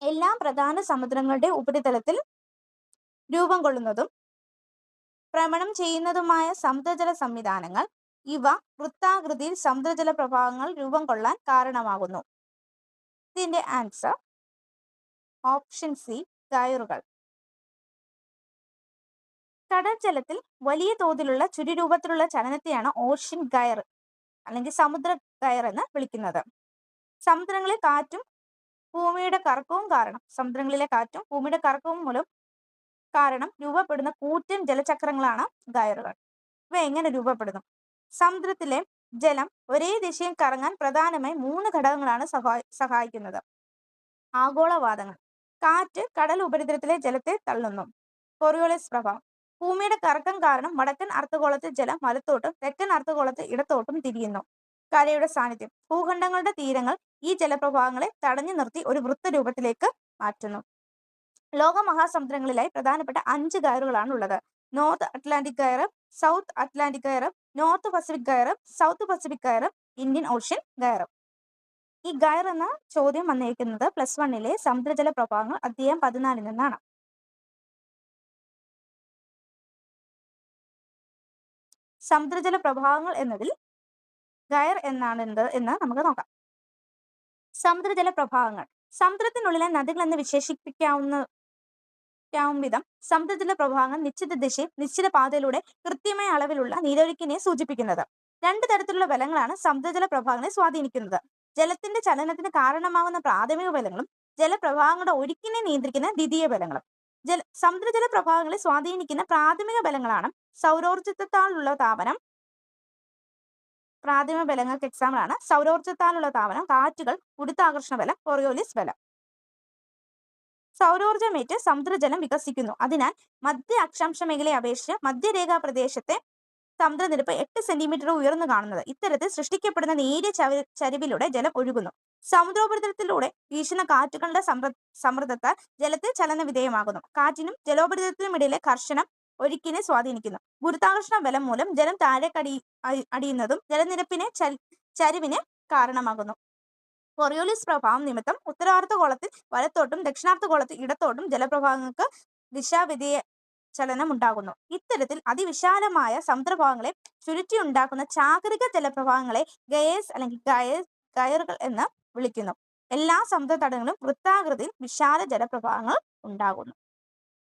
എല്ലാ പ്രധാന സമുദ്രങ്ങളുടെ ഉപരിതലത്തിൽ രൂപം കൊള്ളുന്നതും ഭ്രമണം ചെയ്യുന്നതുമായ സമുദ്രജല സംവിധാനങ്ങൾ. ഇവ വൃത്താകൃതിയിൽ സമുദ്രജല പ്രവാഹങ്ങൾ രൂപം കൊള്ളാൻ കാരണമാകുന്നു. ഇതിന്റെ ആൻസർ ഓപ്ഷൻ സി, ഗയറുകൾ. കടൽ ജലത്തിൽ വലിയ തോതിലുള്ള ചുഴിരൂപത്തിലുള്ള ചലനത്തെയാണ് ഓഷ്യൻ ഗയർ അല്ലെങ്കിൽ സമുദ്ര ഗയർ എന്ന് വിളിക്കുന്നത്. സമുദ്രങ്ങളിലെ കാറ്റും ഭൂമിയുടെ കറക്കവും മൂലം രൂപപ്പെടുന്ന കൂറ്റൻ ജലചക്രങ്ങളാണ് ഗയറുകൾ. ഇവ എങ്ങനെ രൂപപ്പെടുന്നു? സമുദ്രത്തിലെ ജലം ഒരേ ദിശയിൽ കറങ്ങാൻ പ്രധാനമായി 3 ഘടകങ്ങളാണ് സഹായിക്കുന്നത്. ആഗോളവാദങ്ങൾ. കാറ്റ് കടൽ ഉപരിതലത്തിലെ ജലത്തെ തള്ളുന്നു. കോറിയോലിസ് പ്രഭാവം. ഭൂമിയുടെ കറക്കം കാരണം വടക്കൻ അർദ്ധഗോളത്തിൽ ജലം വലത്തോട്ടും തെക്കൻ അർദ്ധഗോളത്തിൽ ഇടത്തോട്ടും തിരിയുന്നു. കരയുടെ സാന്നിധ്യം. ഭൂഖണ്ഡങ്ങളുടെ തീരങ്ങൾ ഈ ജലപ്രവാഹങ്ങളെ തടഞ്ഞു നിർത്തി ഒരു വൃത്തരൂപത്തിലേക്ക് മാറ്റുന്നു. ലോക മഹാസമുദ്രങ്ങളിലായി പ്രധാനപ്പെട്ട 5 ഗയറുകളാണ് ഉള്ളത്. North Atlantic gyre, south Atlantic gyre, north Pacific gyre, south Pacific gyre, Indian ocean gyre. ഈ ഗയർ എന്ന ചോദ്യം വന്നിരിക്കുന്നത് +1 സമുദ്രജല പ്രവാഹങ്ങൾ അധ്യായം 14 നിന്നാണ്. സമുദ്രജല പ്രവാഹങ്ങൾ എന്നതിൽ ഗയർ എന്നാണ് എന്ന് നമുക്ക് നോക്കാം. സമുദ്രജല പ്രവാഹങ്ങൾ. സമുദ്രത്തിനുള്ളിലെ നദികൾ എന്ന് വിശേഷിപ്പിക്കാവുന്ന വിധം സമുദ്രജല പ്രവാഹങ്ങൾ നിശ്ചിത ദിശയിൽ നിശ്ചിത പാതയിലൂടെ കൃത്യമായ അളവിലുള്ള നീരൊഴുക്കിനെ സൂചിപ്പിക്കുന്നത്. 2 തരത്തിലുള്ള ബലങ്ങളാണ് സമുദ്രജല പ്രവാഹങ്ങളെ സ്വാധീനിക്കുന്നത്. ജലത്തിന്റെ ചലനത്തിന് കാരണമാകുന്ന പ്രാഥമിക ബലങ്ങളും ജലപ്രവാഹങ്ങളുടെ ഒഴുക്കിനെ നിയന്ത്രിക്കുന്ന ദ്വിതീയ ബലങ്ങളും. സമുദ്രജല പ്രവാഹങ്ങളെ സ്വാധീനിക്കുന്ന പ്രാഥമിക ബലങ്ങളാണ് സൗരോർജ്ജത്താലുള്ള താപനം. പ്രാഥമിക ബലങ്ങൾക്ക് എക്സാമ്പിളാണ് സൗരോർജ്ജത്താലുള്ള താപനം, കാറ്റുകൾ, ഗുരുത്വാകർഷണ ബലം, കോറിയോലിസ് ബലം. സൗരോർജ്ജമേറ്റ് സമുദ്രജലം വികസിക്കുന്നു. അതിനാൽ മധ്യ അക്ഷാംശ മേഖലയെ അപേക്ഷിച്ച് മധ്യരേഖാ പ്രദേശത്തെ സമുദ്രനിരപ്പ് 8 സെന്റിമീറ്റർ ഉയർന്നു കാണുന്നത്. ഇത്തരത്തിൽ സൃഷ്ടിക്കപ്പെടുന്ന നേരിയ ചരിവിലൂടെ ജലം ഒഴുകുന്നു. സമുദ്രോപരിതലത്തിലൂടെ വീശുന്ന കാറ്റുകളുടെ സമ്മർദ്ദത്താൽ ജലത്തിൽ ചലന വിധേയമാകുന്നു. കാറ്റിനും ജലോപരിതലത്തിനും ഇടയിലെ ഘർഷണം ഒഴുക്കിനെ സ്വാധീനിക്കുന്നു. ഗുരുത്വാകർഷണ ബലം മൂലം ജലം താഴേക്ക് അടിയുന്നതും ജലനിരപ്പിനെ ചരിവിന് കാരണമാകുന്നു. കോറിയോലിസ് പ്രഭാവം നിമിത്തം ഉത്തരാർദ്ധഗോളത്തിൽ വലത്തോട്ടും ദക്ഷിണാർദ്ധഗോളത്തിൽ ഇടത്തോട്ടും ജലപ്രവാഹങ്ങൾക്ക് ദിശാവ്യതിയ ചലനം ഉണ്ടാകുന്നു. ഇത്തരത്തിൽ അതിവിശാലമായ സമുദ്രഭാഗങ്ങളെ ചുരുട്ടിയുണ്ടാക്കുന്ന ചാക്രിക ജലപ്രവാഹങ്ങളെ ഗയേഴ്സ് അല്ലെങ്കിൽ ഗയറുകൾ എന്ന് വിളിക്കുന്നു. എല്ലാ സമുദ്ര തടങ്ങളും വൃത്താകൃതിയിൽ വിശാല ജലപ്രവാഹങ്ങൾ ഉണ്ടാകുന്നു.